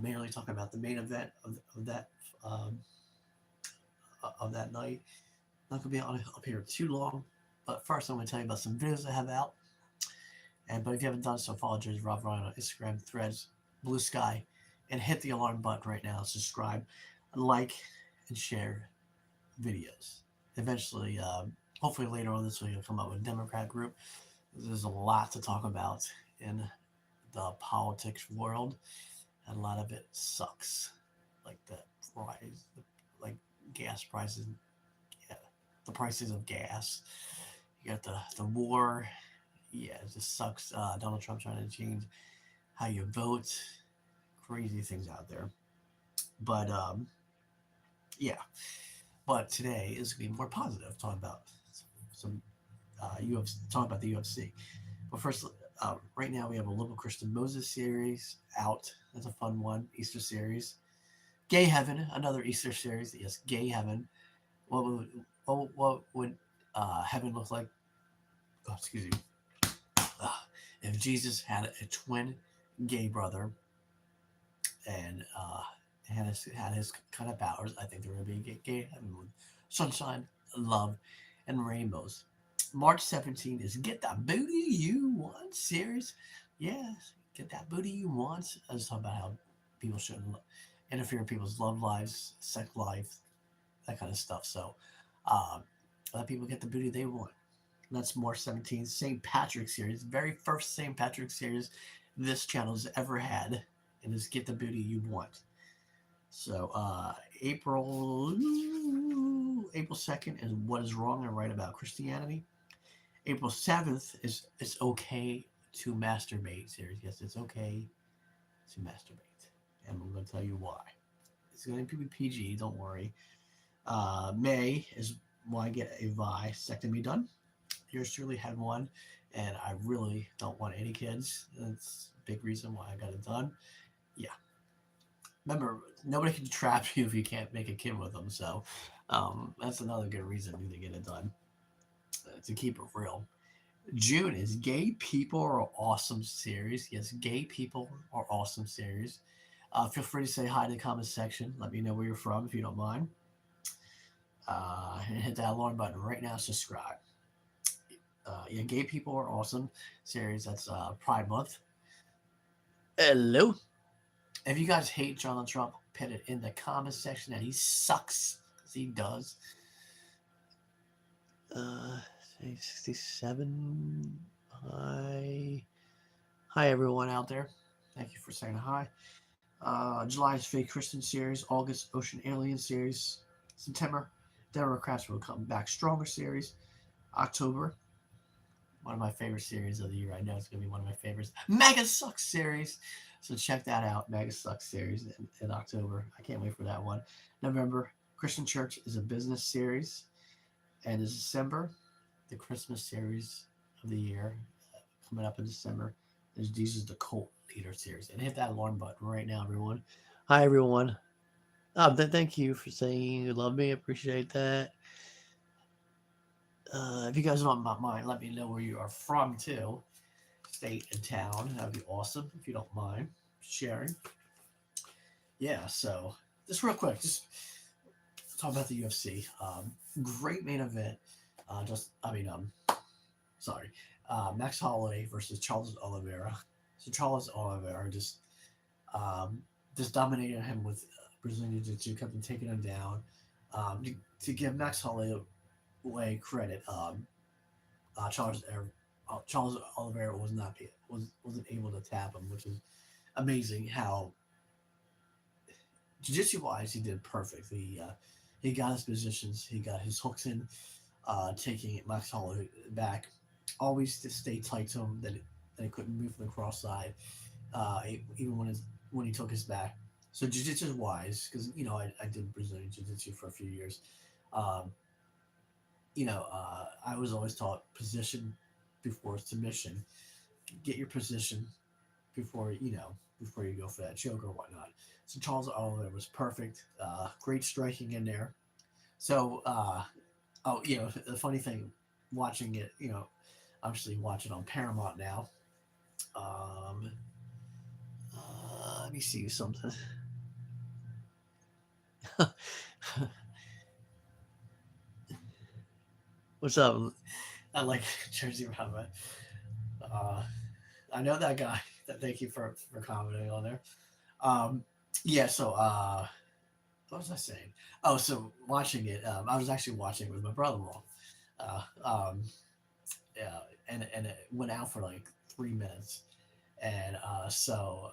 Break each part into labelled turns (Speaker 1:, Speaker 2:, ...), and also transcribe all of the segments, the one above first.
Speaker 1: mainly talking about the main event um, of that night. Not gonna be up here too long, but first I'm gonna tell you about some videos I have out. And but if you haven't done so, follow Jersey Rob Ryan on Instagram, Threads, Blue Sky, and hit the alarm button right now. Subscribe, like, and share videos. Eventually, hopefully later on this week, I'll come up with a Democrat group. There's a lot to talk about in the politics world, and a lot of it sucks. Like the price, like gas prices, yeah, the prices of gas. You got the war. Yeah, it just sucks. Donald Trump trying to change how you vote. Crazy things out there. But yeah. But today is going to be more positive. Talking about some UFC, talking about the UFC. But first, right now we have a Little Christian Moses series out. That's a fun one. Easter series. Gay Heaven, another Easter series. Yes, Gay Heaven. What would heaven look like? Oh, excuse me. Uh, if Jesus had a twin gay brother and had his kind of powers, I think there would be a gay heaven with sunshine, love, and rainbows. March 17th is Get That Booty You Want series. Yes, Get That Booty You Want. I was talking about how people shouldn't interfere in people's love lives, sex life, that kind of stuff. So let people get the booty they want. That's March 17th. St. Patrick's series. Very first St. Patrick's series this channel has ever had. And is Get the Booty You Want. So April 2nd is What Is Wrong and Right About Christianity. April 7th is It's Okay to Masturbate series. Yes, it's okay to masturbate. And I'm going to tell you why. It's going to be PG, don't worry. May is Why Get a Vasectomy Done. Yours truly had one, and I really don't want any kids. That's a big reason why I got it done. Yeah. Remember, nobody can trap you if you can't make a kid with them, so that's another good reason to get it done, to keep it real. June is Gay People Are Awesome series. Yes, Gay People Are Awesome series. Feel free to say hi in the comment section. Let me know where you're from if you don't mind. And hit that alarm button right now. Subscribe. Yeah, Gay People Are Awesome series. That's Pride Month. Hello. If you guys hate Donald Trump, put it in the comment section that he sucks. Because he does. 67. Hi. Hi, everyone out there. Thank you for saying hi. July is Fake Christian series. August, Ocean Alien series. September, Democrats Will Come Back Stronger series. October, one of my favorite series of the year. I know it's going to be one of my favorites. Mega Sucks series. So check that out. Mega Sucks series in October. I can't wait for that one. November, Christian Church is a Business series. And in December, the Christmas series of the year, coming up in December, is Jesus the Cult Leader series. And hit that alarm button right now, everyone. Hi, everyone. Thank you for saying you love me. Appreciate that. If you guys don't mind, let me know where you are from, too. State and town. That would be awesome if you don't mind sharing. Yeah, so just real quick, just talk about the UFC. Great main event. Sorry, Max Holloway versus Charles Oliveira. So Charles Oliveira just dominated him with Brazilian Jiu-Jitsu, kept him taking him down. To give Max Holloway credit, Charles Oliveira wasn't able to tap him, which is amazing. How jiu-jitsu wise, he did perfect. He got his positions, he got his hooks in, taking Max Holloway back. Always to stay tight to him that he couldn't move from the cross side, even when he took his back. So jiu-jitsu wise, because I did Brazilian jiu-jitsu for a few years. Um, I was always taught position before submission. Get your position before before you go for that choke or whatnot. So Charles Oliver was perfect. Great striking in there. So the funny thing, watching it, obviously watch it on Paramount now. Let me see something. What's up? I like Jersey Rabbit. Uh, I know that guy. Thank you for commenting on there. Um, yeah. So what was I saying? Oh, so watching it. I was actually watching it with my brother-in-law. Uh, um, yeah, and it went out for like 3 minutes, and so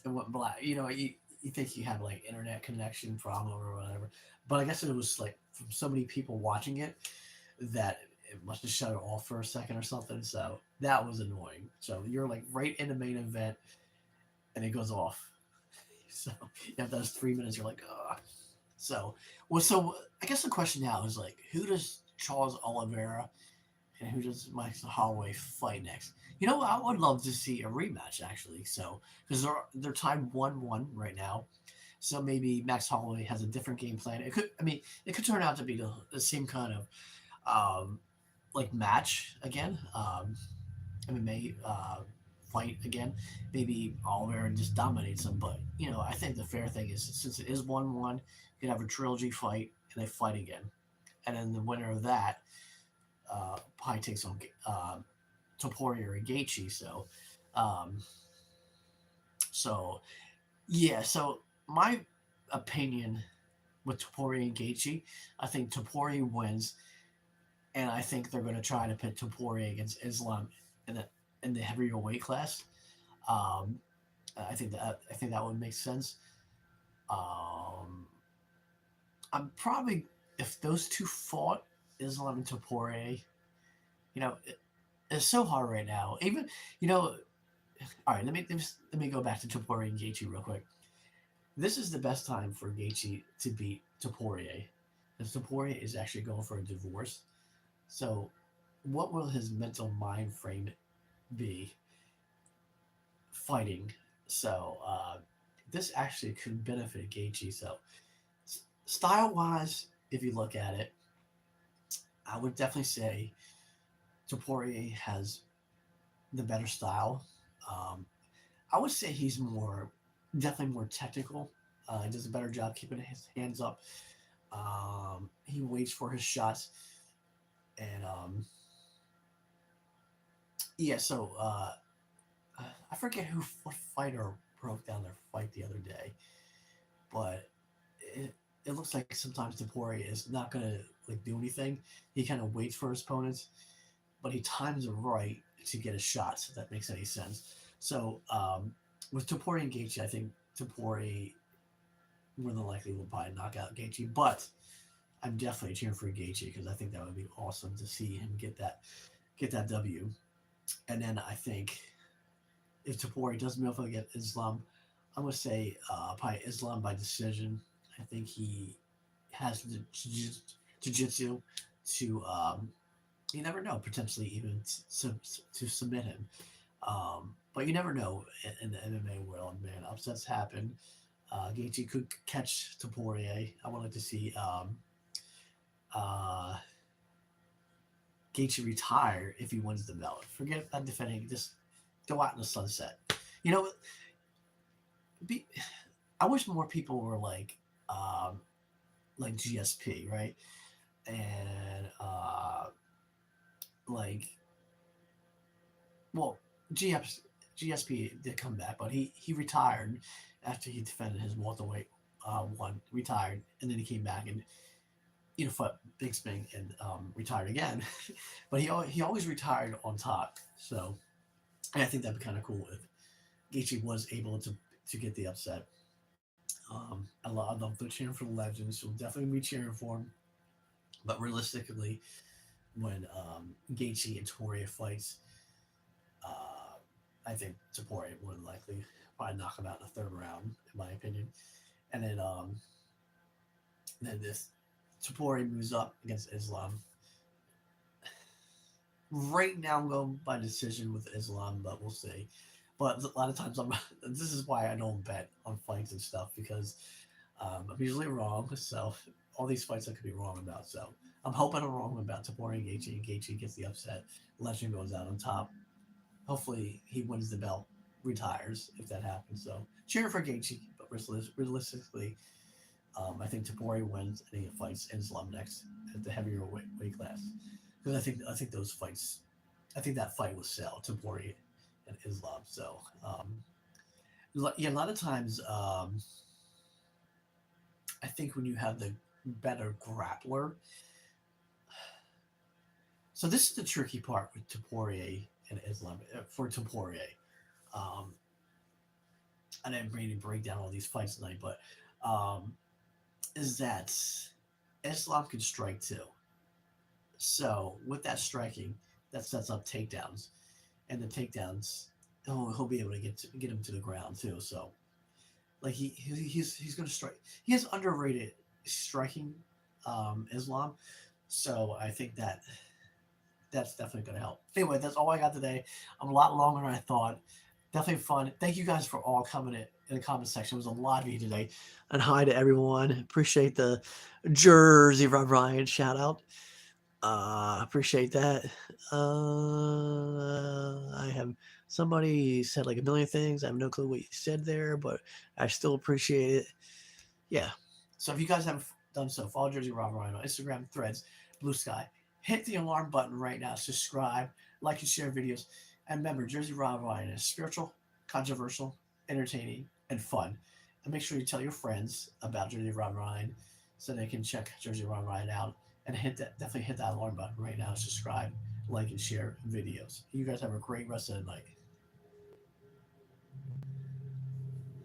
Speaker 1: it went black. You think you had like internet connection problem or whatever, but I guess it was like from so many people watching it that it must have shut it off for a second or something. So that was annoying. So you're like right in the main event, and it goes off. So after those 3 minutes, you're like, ugh. So I guess the question now is like, who does Charles Oliveira and who does Max Holloway fight next? I would love to see a rematch actually. So because they're tied 1-1 right now. So maybe Max Holloway has a different game plan. It could turn out to be the same kind of like match again. MMA fight again. Maybe Oliver just dominates them, but I think the fair thing is since it is 1-1, you could have a trilogy fight and they fight again, and then the winner of that probably takes on Topuria or Gaethje. Um, so yeah. So my opinion with Topuria and Gaethje, I think Topuria wins, and I think they're going to try to pit Topuria against Islam in the heavier weight class. Um, I think that would make sense. Um, I'm probably if those two fought Islam and Topuria, it's so hard right now. Even you know, all right. Let me go back to Topuria and Gaethje real quick. This is the best time for Gaethje to beat Topuria, because Topuria is actually going for a divorce. So, what will his mental mind frame be fighting? So, this actually could benefit Gaethje. So, style wise, if you look at it, I would definitely say Topuria has the better style. Um, I would say he's definitely more technical. He does a better job keeping his hands up. He waits for his shots, and yeah. So I forget what fighter broke down their fight the other day, but it looks like sometimes Topuria is not gonna like do anything. He kind of waits for his opponents, but he times it right to get a shot. So that makes any sense. So with Topuria and Gaethje, I think Topuria more than likely will probably knock out Gaethje, but I'm definitely cheering for Gaethje because I think that would be awesome to see him get that W. And then I think if Topuria does move up against Islam, I'm gonna say probably Islam by decision. I think he has the jiu-jitsu to you never know, potentially even to submit him. But you never know in the MMA world, man. Upsets happen. Gaethje could catch Topuria. I would like to see uh, Gaethje retire if he wins the belt. Forget about defending. Just go out in the sunset. You know, be, I wish more people were like GSP, right? And like, well, GSP did come back, but he retired after he defended his welterweight one, retired, and then he came back and fought Big Spring and retired again. But he always retired on top. So and I think that'd be kind of cool if Gaethje was able to get the upset. I love the cheering for the legends. So we'll definitely be cheering for him. But realistically, when Gaethje and Topuria fights, uh, I think Topuria more than likely probably knock him out in the third round, in my opinion. And then this Topuria moves up against Islam. Right now, I'm going by decision with Islam, but we'll see. But a lot of times, this is why I don't bet on fights and stuff because I'm usually wrong. So all these fights I could be wrong about. So I'm hoping I'm wrong about Topuria and Gaethje. And Gaethje gets the upset. Legend goes out on top. Hopefully, he wins the belt retires if that happens. So cheering for Gaethje, but realistically, I think Tapori wins and he fights Islam next at the heavier weight class because I think those fights, I think that fight will sell Tapori and Islam. So yeah, a lot of times I think when you have the better grappler, so this is the tricky part with Taporia and Islam for Taporia. Um, I didn't really break down all these fights tonight, but um, is that Islam can strike too. So with that striking, that sets up takedowns, and the takedowns, he'll be able to get him to the ground too. So like he's going to strike. He has underrated striking, Islam. So I think that's definitely going to help. Anyway, that's all I got today. I'm a lot longer than I thought. Definitely fun. Thank you guys for all coming in the comment section. It was a lot of you today. And hi to everyone. Appreciate the Jersey Rob Ryan shout out. Appreciate that. I have somebody said like a million things. I have no clue what you said there, but I still appreciate it. Yeah. So if you guys haven't done so, follow Jersey Rob Ryan on Instagram, Threads, Blue Sky. Hit the alarm button right now. Subscribe, like, and share videos. And remember, Jersey Rob Ryan is spiritual, controversial, entertaining, and fun. And make sure you tell your friends about Jersey Rob Ryan so they can check Jersey Rob Ryan out. And definitely hit that alarm button right now. Subscribe, like, and share videos. You guys have a great rest of the night.